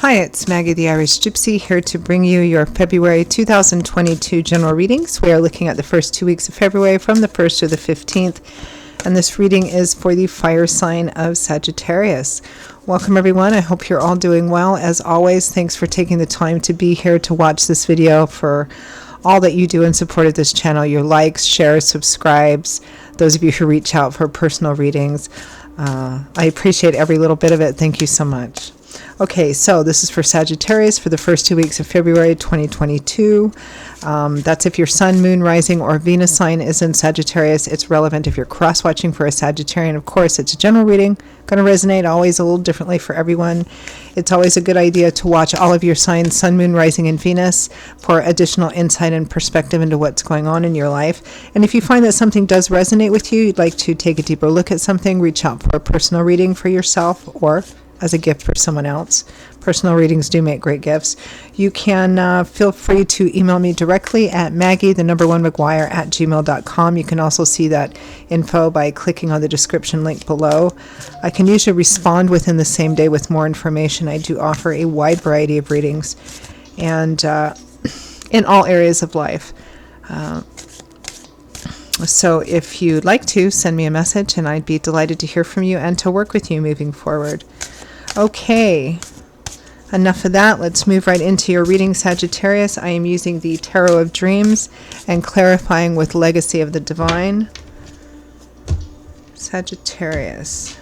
Hi, it's Maggie the Irish Gypsy here to bring you your February 2022 general readings. We are looking at the first 2 weeks of February from the 1st to the 15th, and this reading is for the fire sign of Sagittarius. Welcome everyone. I hope you're all doing well. As always, thanks for taking the time to be here to watch this video, for all that you do in support of this channel, your likes, shares, subscribes, those of you who reach out for personal readings. I appreciate every little bit of it. Thank you so much. Okay, so this is for Sagittarius for the first 2 weeks of February 2022. That's if your sun, moon, rising, or Venus sign is in Sagittarius. It's relevant if you're cross-watching for a Sagittarian. Of course, it's a general reading, going to resonate always a little differently for everyone. It's always a good idea to watch all of your signs, sun, moon, rising, and Venus, for additional insight and perspective into what's going on in your life. And if you find that something does resonate with you, you'd like to take a deeper look at something, reach out for a personal reading for yourself or as a gift for someone else. Personal readings do make great gifts. You can feel free to email me directly at maggie1mcguire@gmail.com. You can also see that info by clicking on the description link below. I can usually respond within the same day with more information. I do offer a wide variety of readings, and in all areas of life. So if you'd like to, send me a message and I'd be delighted to hear from you and to work with you moving forward. Okay, enough of that. Let's move right into your reading, Sagittarius. I am using the Tarot of Dreams and clarifying with Legacy of the Divine. Sagittarius.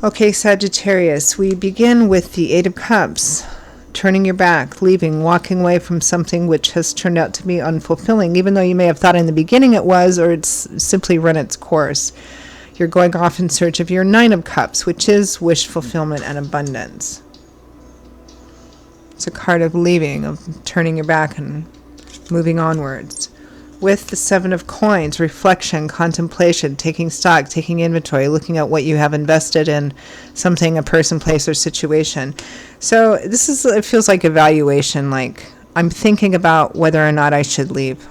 Okay, Sagittarius, we begin with the Eight of Cups. Turning your back, leaving, walking away from something which has turned out to be unfulfilling, even though you may have thought in the beginning it was, or it's simply run its course. You're going off in search of your Nine of Cups, which is wish fulfillment and abundance. It's a card of leaving, of turning your back and moving onwards. With the Seven of Coins, reflection, contemplation, taking stock, taking inventory, looking at what you have invested in something, a person, place, or situation. So this is, it feels like evaluation, like I'm thinking about whether or not I should leave.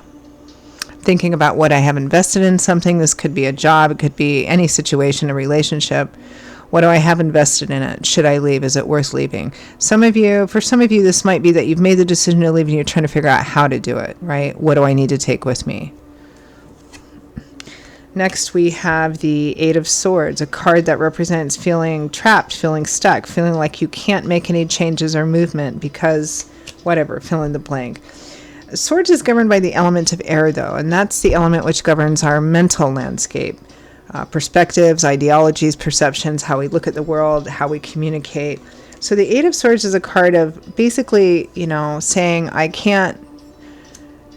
Thinking about what I have invested in something. This could be a job, it could be any situation, a relationship. What do I have invested in it? Should I leave? Is it worth leaving? For some of you, this might be that you've made the decision to leave and you're trying to figure out how to do it, right? What do I need to take with me? Next, we have the Eight of Swords, a card that represents feeling trapped, feeling stuck, feeling like you can't make any changes or movement because whatever, fill in the blank. Swords is governed by the element of air, though, and that's the element which governs our mental landscape. Perspectives, ideologies, perceptions, how we look at the world, how we communicate. So the Eight of Swords is a card of basically, saying, I can't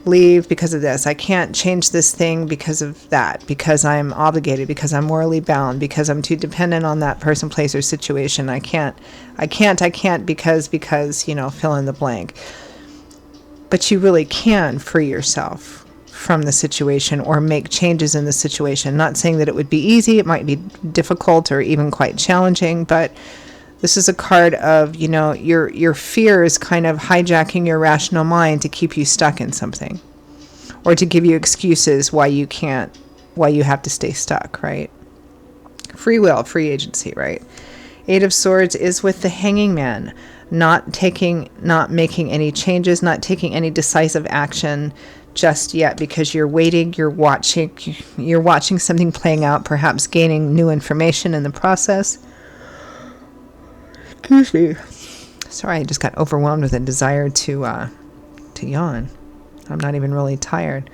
leave because of this. I can't change this thing because of that, because I'm obligated, because I'm morally bound, because I'm too dependent on that person, place, or situation. I can't because, fill in the blank. But you really can free yourself from the situation or make changes in the situation. Not saying that it would be easy. It might be difficult or even quite challenging, but this is a card of, your fear is kind of hijacking your rational mind to keep you stuck in something or to give you excuses why you have to stay stuck, right? Free will, free agency, right? Eight of Swords is with the Hanging Man. Not making any changes, not taking any decisive action just yet because you're waiting, you're watching something playing out, perhaps gaining new information in the process. Excuse me. Sorry, I just got overwhelmed with a desire to yawn. I'm not even really tired.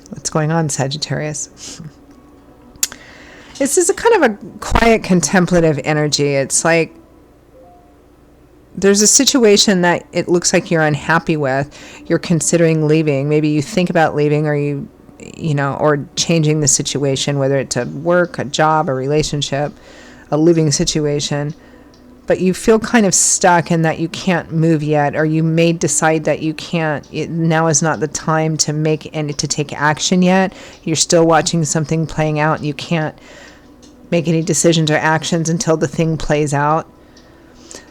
What's going on, Sagittarius? This is a kind of a quiet, contemplative energy. It's like there's a situation that it looks like you're unhappy with. You're considering leaving. Maybe you think about leaving, or or changing the situation, whether it's a work, a job, a relationship, a living situation. But you feel kind of stuck in that you can't move yet, or you may decide that you can't. Now is not the time to take action yet. You're still watching something playing out, and you can't make any decisions or actions until the thing plays out.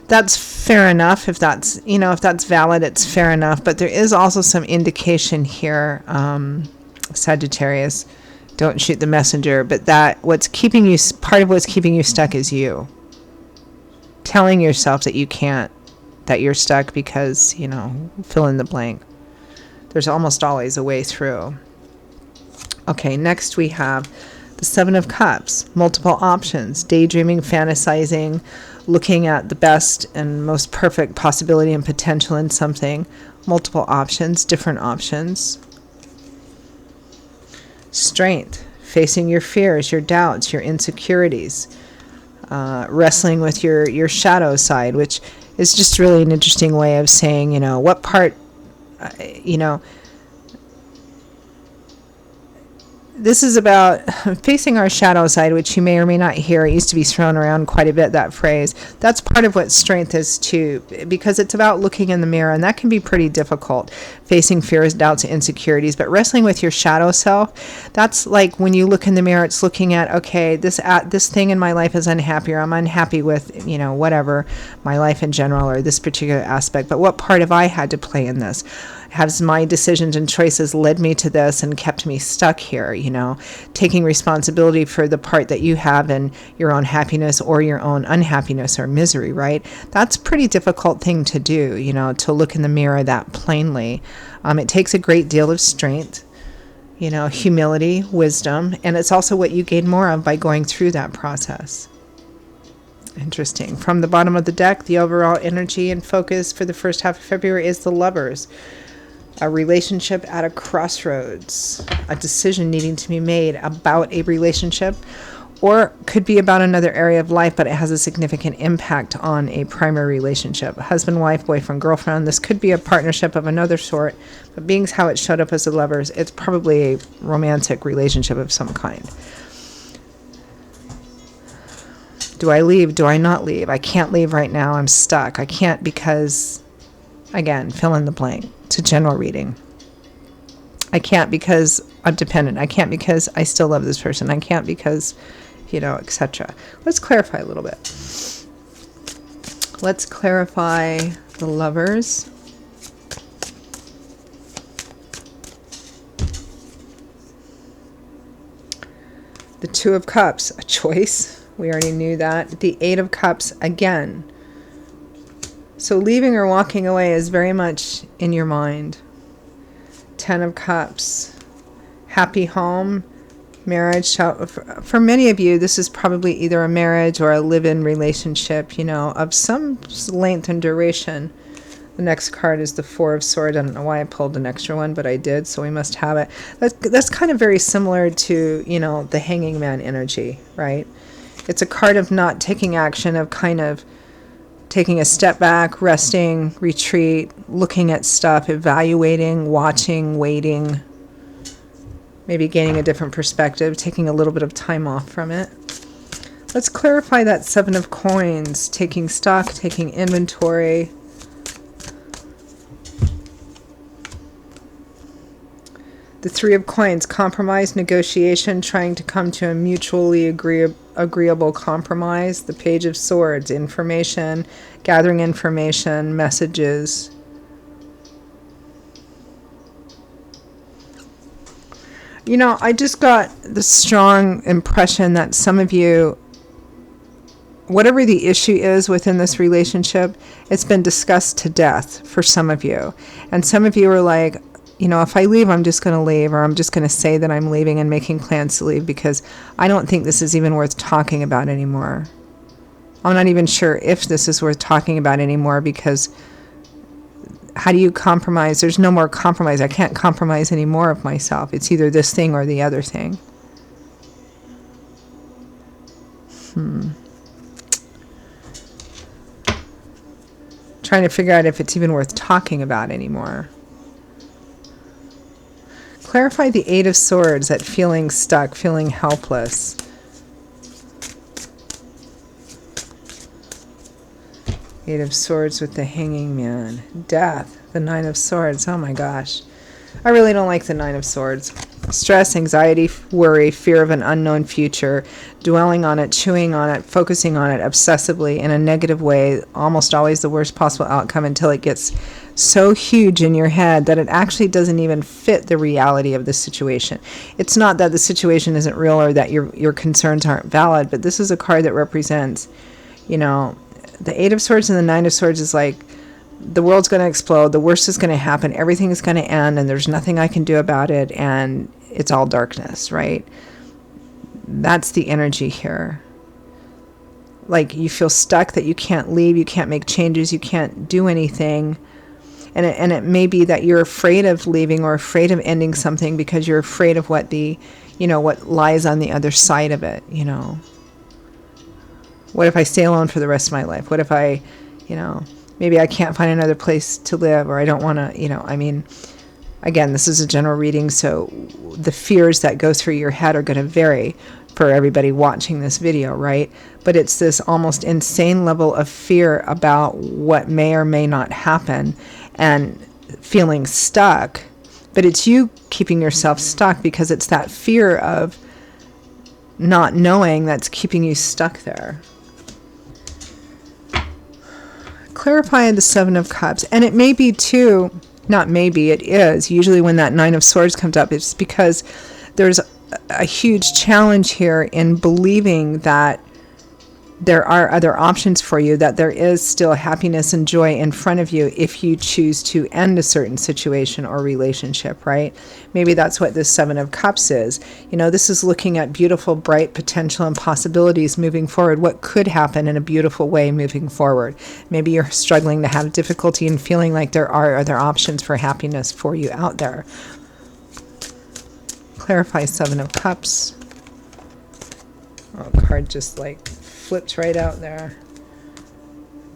That's fair enough. If that's valid, it's fair enough. But there is also some indication here, Sagittarius, don't shoot the messenger, but that part of what's keeping you stuck is you. telling yourself that you can't, that you're stuck because, you know, fill in the blank. There's almost always a way through. Okay, next we have the Seven of Cups, multiple options, daydreaming, fantasizing, looking at the best and most perfect possibility and potential in something, multiple options, different options. Strength, facing your fears, your doubts, your insecurities, wrestling with your shadow side, which is just really an interesting way of saying, you know, what part, you know, this is about facing our shadow side, which you may or may not hear. It used to be thrown around quite a bit, that phrase. That's part of what strength is too, because it's about looking in the mirror, and that can be pretty difficult, facing fears, doubts, insecurities. But wrestling with your shadow self, that's like when you look in the mirror, it's looking at, okay, this thing in my life is unhappy, or I'm unhappy with, you know, whatever, my life in general, or this particular aspect. But what part have I had to play in this? Has my decisions and choices led me to this and kept me stuck here? You know, taking responsibility for the part that you have in your own happiness or your own unhappiness or misery, right? That's a pretty difficult thing to do, you know, to look in the mirror that plainly. It takes a great deal of strength, you know, humility, wisdom, and it's also what you gain more of by going through that process. Interesting. From the bottom of the deck, the overall energy and focus for the first half of February is the Lovers. A relationship at a crossroads, a decision needing to be made about a relationship, or could be about another area of life, but it has a significant impact on a primary relationship. Husband, wife, boyfriend, girlfriend. This could be a partnership of another sort, but being how it showed up as the Lovers, it's probably a romantic relationship of some kind. Do I leave? Do I not leave? I can't leave right now. I'm stuck. I can't because, again, fill in the blank. It's a general reading. I can't because I'm dependent. I can't because I still love this person. I can't because, you know, etc. Let's clarify a little bit. Let's clarify the Lovers. The Two of Cups, a choice. We already knew that. The Eight of Cups, again. So leaving or walking away is very much in your mind. Ten of Cups, happy home, marriage. For many of you, this is probably either a marriage or a live-in relationship, you know, of some length and duration. The next card is the Four of Swords. I don't know why I pulled an extra one, but I did, so we must have it. That's kind of very similar to, you know, the Hanging Man energy, right? It's a card of not taking action, of kind of taking a step back, resting, retreat, looking at stuff, evaluating, watching, waiting, maybe gaining a different perspective, taking a little bit of time off from it. Let's clarify that Seven of Coins, taking stock, taking inventory. The Three of Coins, compromise, negotiation, trying to come to a mutually agreeable compromise. The Page of Swords, information, gathering information, messages. You know, I just got the strong impression that some of you, whatever the issue is within this relationship, it's been discussed to death for some of you. And some of you are like, you know, if I leave, I'm just going to leave, or I'm just going to say that I'm leaving and making plans to leave because I don't think this is even worth talking about anymore. I'm not even sure if this is worth talking about anymore because how do you compromise? There's no more compromise. I can't compromise any more of myself. It's either this thing or the other thing. Trying to figure out if it's even worth talking about anymore. Clarify the Eight of Swords, that feeling stuck, feeling helpless. Eight of Swords with the Hanging Man. Death, the Nine of Swords. Oh my gosh. I really don't like the Nine of Swords. Stress, anxiety, worry, fear of an unknown future, dwelling on it, chewing on it, focusing on it obsessively in a negative way, almost always the worst possible outcome until it gets so huge in your head that it actually doesn't even fit the reality of the situation. It's not that the situation isn't real or that your concerns aren't valid, but this is a card that represents, you know, The Eight of Swords and the Nine of Swords is like, the world's going to explode, the worst is going to happen, everything is going to end, and there's nothing I can do about it, and it's all darkness, right? That's the energy here. Like, you feel stuck, that you can't leave, you can't make changes, you can't do anything. And it may be that you're afraid of leaving or afraid of ending something because you're afraid of what what lies on the other side of it, What if I stay alone for the rest of my life? What if I, maybe I can't find another place to live, or I don't want to, again, this is a general reading, so the fears that go through your head are going to vary for everybody watching this video, right? But it's this almost insane level of fear about what may or may not happen and feeling stuck. But it's you keeping yourself stuck because it's that fear of not knowing that's keeping you stuck there. Clarify the Seven of Cups. And it may be too, not maybe, it is. Usually when that Nine of Swords comes up, it's because there's a huge challenge here in believing that there are other options for you, that there is still happiness and joy in front of you if you choose to end a certain situation or relationship, right? Maybe that's what this Seven of Cups is. This is looking at beautiful, bright potential and possibilities moving forward. What could happen in a beautiful way moving forward? Maybe you're struggling to have difficulty in feeling like there are other options for happiness for you out there. Clarify Seven of Cups. Oh, card just flipped right out there.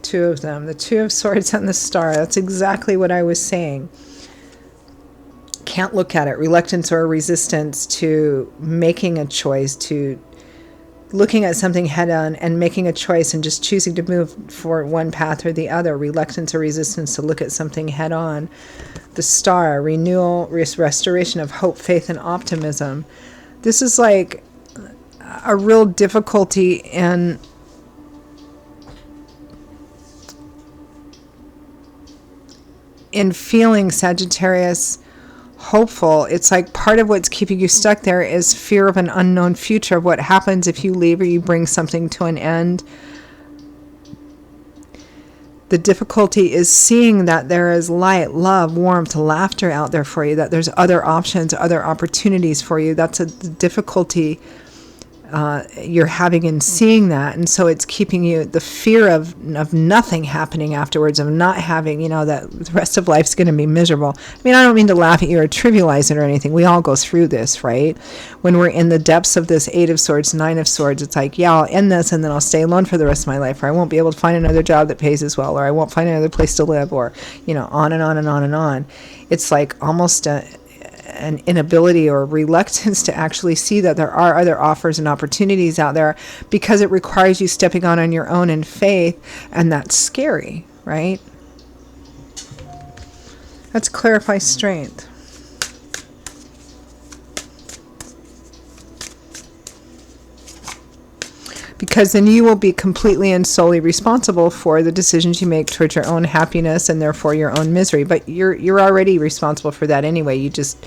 Two of them. The Two of Swords and the Star. That's exactly what I was saying. Can't look at it. Reluctance or resistance to making a choice, to looking at something head on and making a choice and just choosing to move for one path or the other. Reluctance or resistance to look at something head on. The Star. Renewal, restoration of hope, faith, and optimism. This is like a real difficulty in feeling, Sagittarius, hopeful. It's like part of what's keeping you stuck there is fear of an unknown future, of what happens if you leave or you bring something to an end. The difficulty is seeing that there is light, love, warmth, laughter out there for you, that there's other options, other opportunities for you. That's a difficulty you're having in seeing that. And so it's keeping you, the fear of nothing happening afterwards, of not having, that the rest of life's going to be miserable. I don't mean to laugh at you or trivialize it or anything. We all go through this, right? When we're in the depths of this Eight of Swords, Nine of Swords, it's like, yeah, I'll end this and then I'll stay alone for the rest of my life, or I won't be able to find another job that pays as well, or I won't find another place to live, or, on and on and on and on. It's like almost an inability or reluctance to actually see that there are other offers and opportunities out there, because it requires you stepping on your own in faith, and that's scary, right? Let's clarify strength. Because then you will be completely and solely responsible for the decisions you make towards your own happiness and therefore your own misery. But you're already responsible for that anyway. You just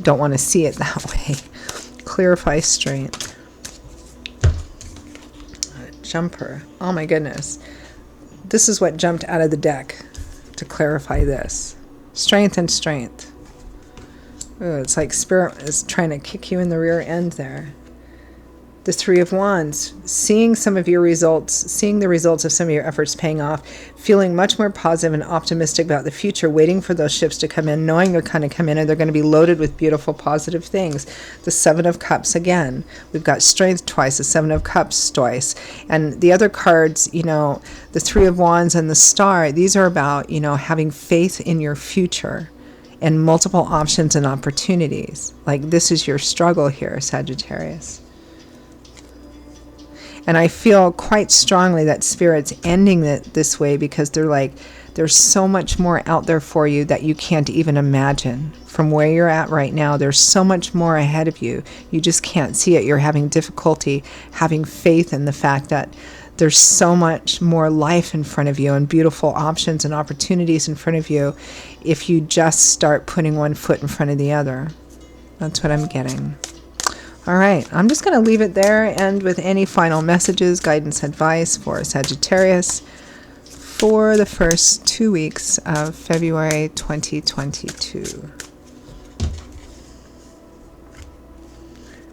don't want to see it that way. Clarify strength. Jumper. Oh my goodness. This is what jumped out of the deck to clarify this. Strength and strength. Ooh, it's like Spirit is trying to kick you in the rear end there. The Three of Wands, seeing some of your results, seeing the results of some of your efforts paying off, feeling much more positive and optimistic about the future, waiting for those ships to come in, knowing they're going to come in and they're going to be loaded with beautiful, positive things. The Seven of Cups again. We've got strength twice, the Seven of Cups twice. And the other cards, the Three of Wands and the Star, these are about, having faith in your future and multiple options and opportunities. Like, this is your struggle here, Sagittarius. And I feel quite strongly that Spirit's ending it this way because they're like, there's so much more out there for you that you can't even imagine. From where you're at right now, there's so much more ahead of you. You just can't see it. You're having difficulty having faith in the fact that there's so much more life in front of you and beautiful options and opportunities in front of you if you just start putting one foot in front of the other. That's what I'm getting. All right, I'm just going to leave it there, and with any final messages, guidance, advice for Sagittarius. for the first 2 weeks of February 2022.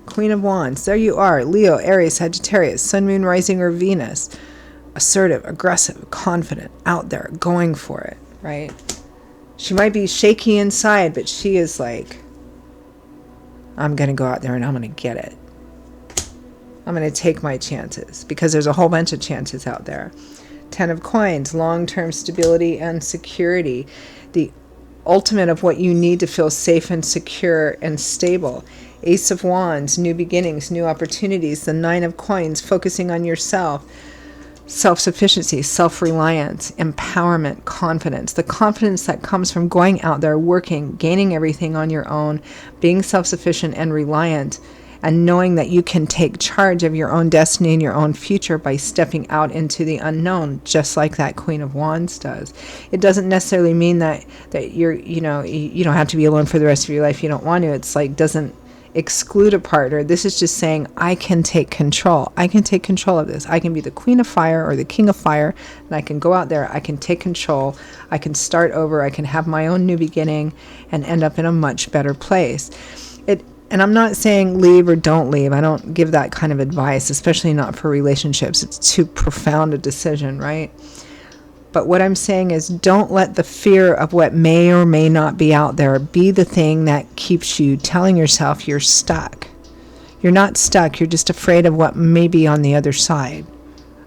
Queen of Wands, there you are. Leo, Aries, Sagittarius, Sun, Moon, Rising, or Venus. Assertive, aggressive, confident, out there, going for it, right? She might be shaky inside, but she is like, I'm going to go out there and I'm going to get it. I'm going to take my chances, because there's a whole bunch of chances out there. 10 of Coins, long-term stability and security. The ultimate of what you need to feel safe and secure and stable. Ace of Wands, new beginnings, new opportunities. The 9 of Coins, focusing on yourself. Self-sufficiency, self-reliance, empowerment, confidence. The confidence that comes from going out there, working, gaining everything on your own, being self-sufficient and reliant, and knowing that you can take charge of your own destiny and your own future by stepping out into the unknown, just like that Queen of Wands does. It doesn't necessarily mean that you're, you don't have to be alone for the rest of your life if you don't want to. It's like, doesn't exclude a partner. This is just saying, I can take control. I can take control of this. I can be the Queen of Fire or the King of Fire, and I can go out there. I can take control. I can start over. I can have my own new beginning and end up in a much better place. And I'm not saying leave or don't leave. I don't give that kind of advice, especially not for relationships. It's too profound a decision, right? But what I'm saying is, don't let the fear of what may or may not be out there be the thing that keeps you telling yourself you're stuck. You're not stuck. You're just afraid of what may be on the other side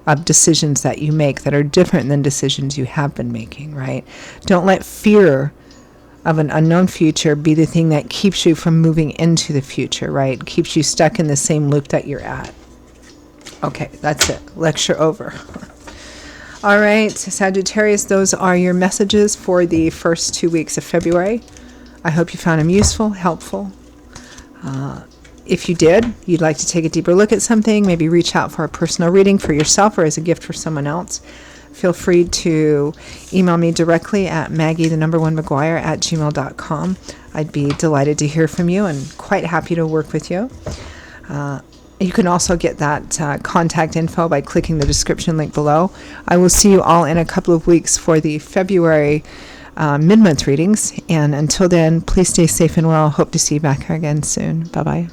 of decisions that you make that are different than decisions you have been making, right? Don't let fear of an unknown future be the thing that keeps you from moving into the future, right? Keeps you stuck in the same loop that you're at. Okay, that's it. Lecture over. All right, Sagittarius, those are your messages for the first 2 weeks of February. I hope you found them useful, helpful. If you did, you'd like to take a deeper look at something, maybe reach out for a personal reading for yourself or as a gift for someone else, feel free to email me directly at maggie1mcguire@gmail.com. I'd be delighted to hear from you and quite happy to work with you. You can also get that contact info by clicking the description link below. I will see you all in a couple of weeks for the February mid-month readings. And until then, please stay safe and well. Hope to see you back here again soon. Bye-bye.